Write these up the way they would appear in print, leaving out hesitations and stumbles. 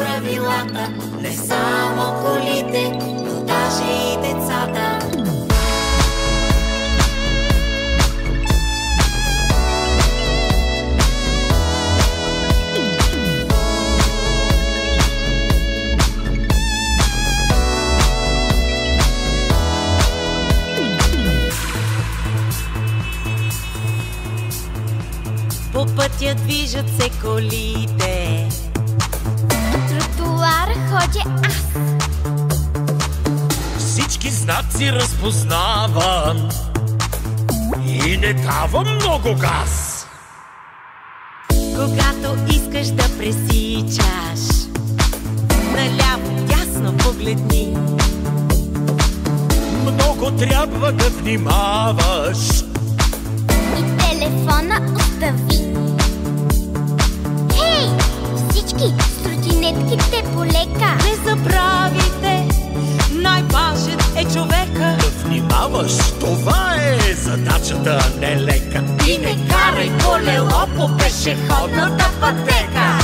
правилата, не само колите, но даже и децата. По пътя движат се колите, тротуара ходя аз. Всички знаци разпознавам и не давам много газ. когато искаш да пресичаш, наляво дясно погледни. Много трябва да внимаваш И телефона остави. Хей, всички с тротинетките полека. Не забравяйте, най-важен е човека. да внимаваш. Това е задачата, не лека. И не карай колело по пешеходната пътека.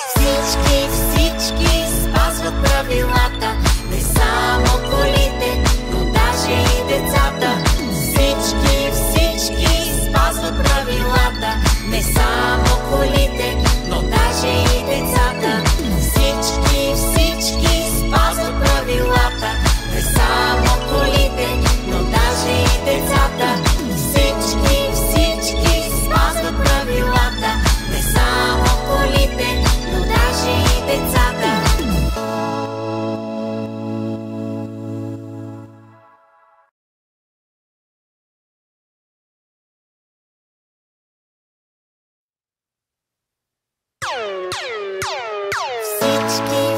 Всички спазват правилата, не само колите, но даже и децата. Всички спазват правилата, не само колите, но даже и децата. Всички спазват правилата, не само колите, но даже и децата. Всички спазват правилата, не само колите, но даже и децата.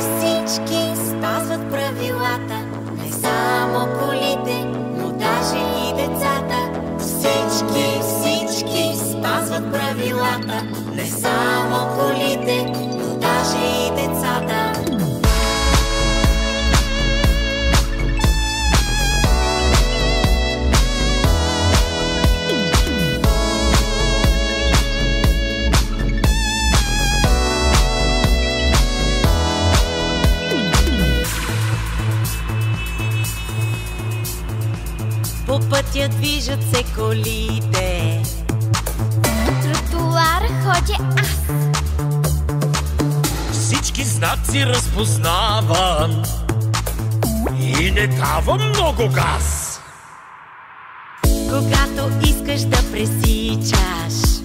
Всички спазват правилата, не само колите, но даже и децата. Всички спазват правилата, не само колите, но даже и децата. По пътя движат се колите, Тротуара ходя аз. Всички знаци разпознавам и не давам много газ. когато искаш да пресичаш,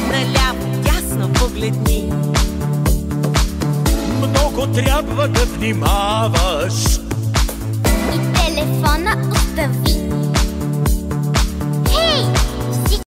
наляво дясно погледни. Много трябва да внимаваш И телефона остави.